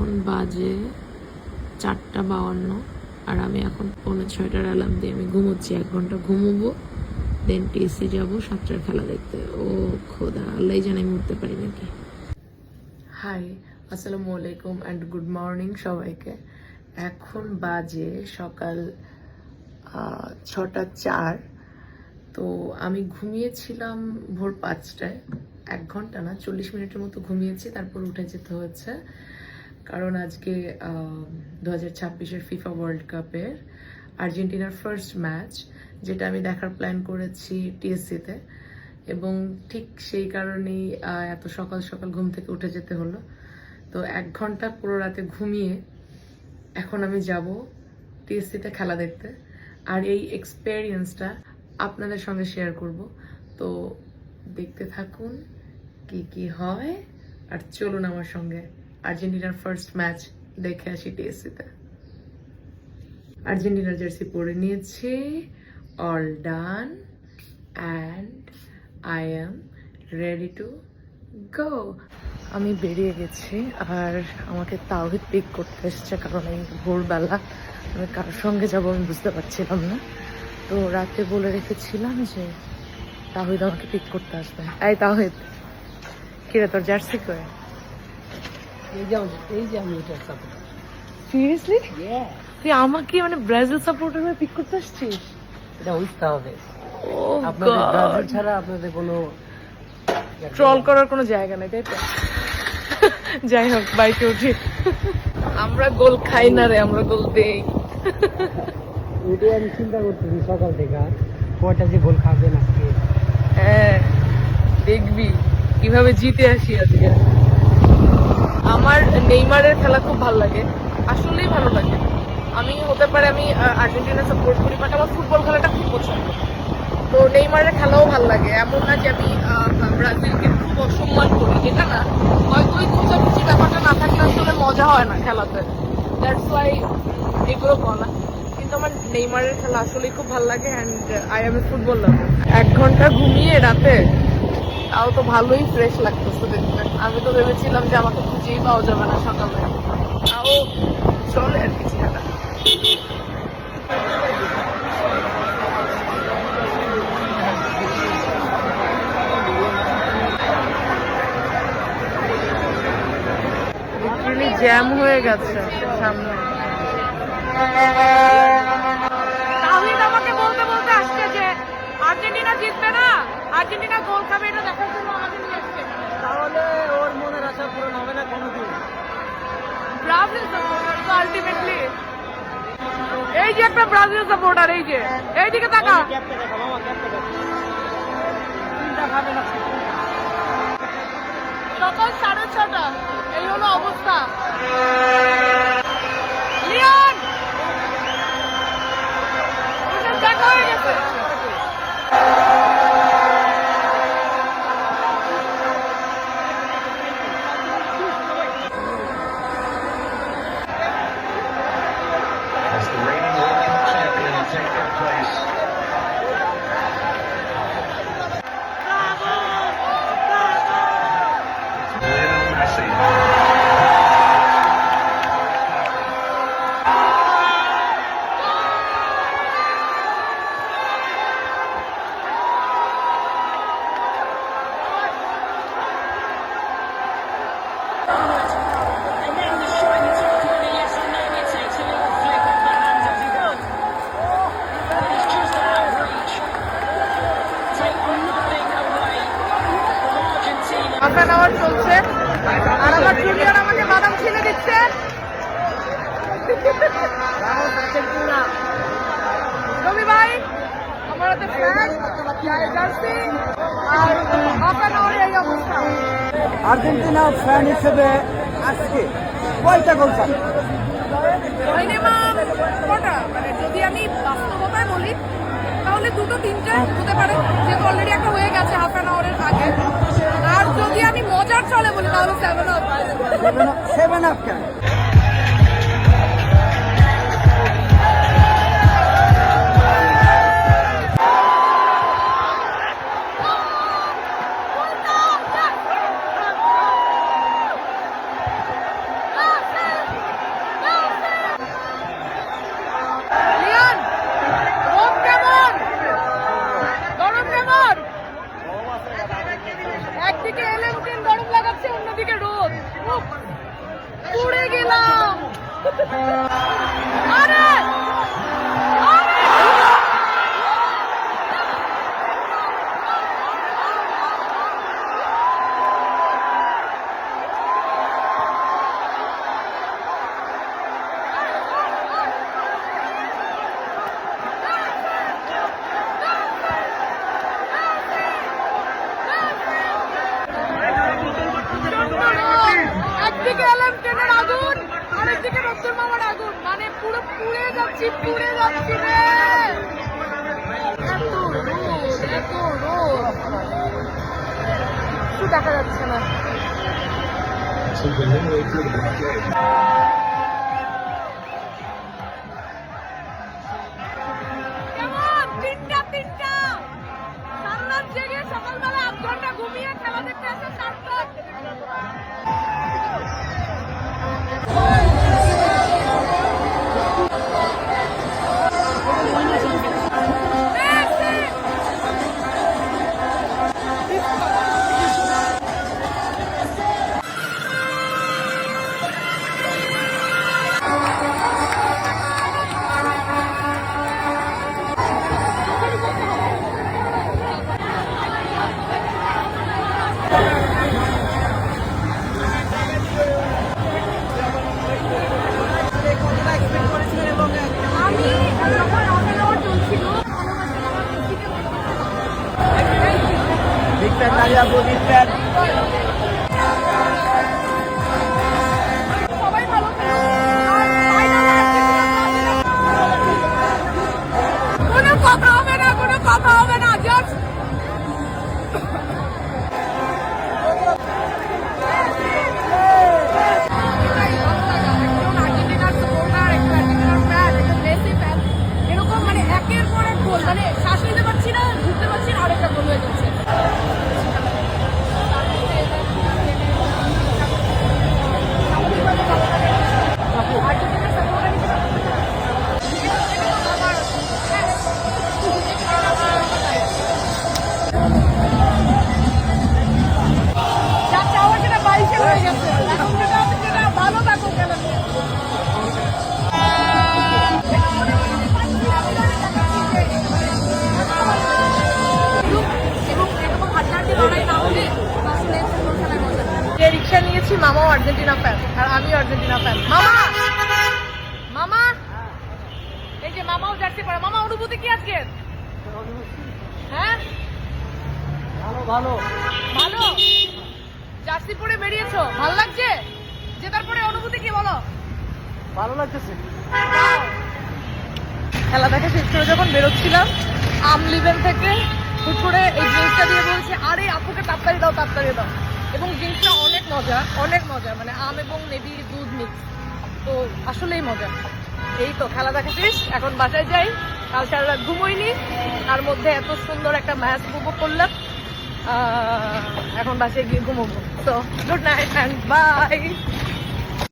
এখন বাজে 4:52 আর আমি এখন 5:45 অ্যালার্ম দিয়ে আমি ঘুমোচ্ছি। 1 ঘন্টা ঘুমোবো, দেন টিএসসি যাবো 7টার খেলা দেখতে। ও খোদা, আল্লাহ জানে আমি উঠতে পারি নাকি। হাই, আসসালামু আলাইকুম অ্যান্ড গুড মর্নিং সবাইকে। এখন বাজে সকাল 6:04। তো আমি ঘুমিয়েছিলাম ভোর 5টায়, 1 ঘন্টা না 40 মিনিটের মতো ঘুমিয়েছি, তারপর উঠে যেতে হচ্ছে কারণ আজকে 2026-এর ফিফা ওয়ার্ল্ড কাপের আর্জেন্টিনার ফার্স্ট ম্যাচ, যেটা আমি দেখার প্ল্যান করেছি টিএসসিতে, এবং ঠিক সেই কারণেই এত সকাল সকাল ঘুম থেকে উঠে যেতে হলো। তো 1 ঘন্টা পুরো রাতে ঘুমিয়ে এখন আমি যাব টিএসসিতে খেলা দেখতে, আর এই এক্সপেরিয়েন্সটা আপনাদের সঙ্গে শেয়ার করব। তো দেখতে থাকুন কি কি হয়, আর চলুন আমার সঙ্গে আর্জেন্টিনার ফার্স্ট ম্যাচ দেখে আসি টিএসসিতে। আর্জেন্টিনার জার্সি পরে নিয়েছি, all done, and I am ready to go. আমি বেরিয়ে গেছি আর আমাকে তাওহিদ পিক করতে এসছে, কারণ এই ভোরবেলা আমি কার সঙ্গে যাবো আমি বুঝতে পারছিলাম না। তো রাতে বলে রেখেছিলাম যে তাওহিদ আমাকে পিক করতে আসবে। এই তাওহিদ, কিরে তোর জার্সি করে? সিরিয়াসলি তুই আমাকে মানে ব্রাজিল সাপোর্টার হয়ে পিক করতে আসছিস? এটা বুঝতে হবে, Oh আপনাদের God! ব্রাজিল ছাড়া আপনাদের কোনো ট্রল করার কোনো জায়গা নেই, তাই তো? যাই হোক, বাইকে উঠি। আমরা গোল খাই না রে, আমরা গোল দেই। ওইটাই আমি চিন্তা করতেছি সকাল থেকে, কয়টা যে গোল খাবে না। হ্যাঁ, দেখবি কিভাবে জিতে আসি আজকে। আমার নেইমারের খেলা খুব ভালো লাগে, আসলেই ভালো লাগে। আমি হতে পারে আমি আর্জেন্টিনা সাপোর্ট করি, বাট আমার ফুটবল খেলাটা খুব পছন্দ। তো নেইমারের খেলাও ভালো লাগে, এমন না যে আমি ব্রাজিলকে খুব অসম্মান করি, যেটা না। হয়তো ওই খোঁজাখুঁজি ব্যাপারটা না থাকলে আসলে মজা হয় না খেলাতে, দ্যাটস ওয়াই এগুলো বলা। কিন্তু আমার নেইমারের খেলা আসলেই খুব ভালো লাগে, and I M A football লাভার। 1 ঘন্টা ঘুমিয়ে রাতে, তাও তো ভালোই ফ্রেশ লাগতেছে দেখতে। আমি তো ভেবেছিলাম যে আমাকে খুঁজেই পাওয়া যাবে না সকালে, তাও চলে আর কিছু খেলা। লিটারালি জ্যাম হয়ে গেছে সামনে। তাহিদ আমাকে বলতে বলতে আসছে যে আর্জেন্টিনা জিতবে না, আর্জেন্টিনা গোল খাবে, এটা দেখার জন্য আমাকে নিয়ে আসছে। তাহলে ওর মনের আশা পূরণ হবে না কোনোদিন। ব্রাজিল সাপোর্টার তো আলটিমেটলি, এই যে একটা ব্রাজিল সাপোর্টার, এই যে এইদিকে তাকা। ক্যাপটা দেখো মামা, ক্যাপটা দেখো, চিন্তা খাবে না। সকাল 6:30, এই হলো অবস্থা। লিওন দেখা হয়ে গেছে। As the reigning World Cup champion take their place. Lionel Messi. And then the shot is off corner, yes, I know it takes a little flick of the hands as he does. But it's just out of reach. Take nothing away from Argentina. Half hour চলছে আর আমার junior আমাকে বাদাম ছিনে দিচ্ছে। রবি ভাই, আমার হাতে flag, jersey, আর হাফ অ্যান আওয়ারে এই অবস্থা। আর্জেন্টিনার ফ্যান হিসেবে আজকে কয়টা গোল খাবে? মিনিমাম কটা, মানে যদি আমি বাস্তবতায় বলি তাহলে 2-3টে হতে পারে, যেহেতু অলরেডি একটা হয়ে গেছে হাফ অ্যান আওয়ারের আগে। আর যদি আমি মজার চলে বলি তাহলে 7 সেভেন আপ কেন? একদিকে এলাম ট্রেনের আগুন, আরেকদিকে রক্তর মামার আগুন, মানে পুরো পুড়ে যাচ্ছি রে। এত রোদ, কিছু দেখা যাচ্ছে না। কেমন? তিনটা সারা রাত জেগে সকালবেলা 8 ঘন্টা ঘুমিয়ে খেলা দেখতে আসে সার্থক। সবাই ভালো খেলো। আর কোনো কথা হবে না জাস্ট এরকম মানে একের পর এক গোল, মানে শ্বাস নিতে পারছি না, ঘুরতে পারছি না, আরেকটা গোল হয়ে যাচ্ছে। যা চাওয়া সেটা 22-এ হয়ে গেছে, এখন যেটা আছে সেটা ভালো থাকুক কেন। রিক্সা নিয়েছি, মামাও আর্জেন্টিনা ফ্যান আর আমিও আর্জেন্টিনা ফ্যান। মামা এই যে মামাও জার্সি পরে। মামা অনুভূতি কি আজকে? হ্যাঁ ভালো জার্সি পরে বেরিয়েছো, ভালো লাগছে? জেতার পরে অনুভূতি কি বলো? ভালো লাগতেছে। খেলা দেখা শেষ করে যখন বেরোচ্ছিলাম আমলিভেন থেকে হুট করে এই ড্রিঙ্কসটা দিয়ে বলছে, আরে আপুকে তাড়াতাড়ি দাও। এবং ড্রিঙ্কসটা অনেক মজা, মানে আম এবং নেবি দুধ মিক্স, তো আসলেই মজা। এই তো খেলা দেখা শেষ, এখন বাসায় যাই। কাল সারা রাত ঘুমোইনি, তার মধ্যে এত সুন্দর একটা ম্যাচ উপভোগ করলাম। এখন বাসায় গিয়ে ঘুমোবো। তো গুড নাইট অ্যান্ড বাই।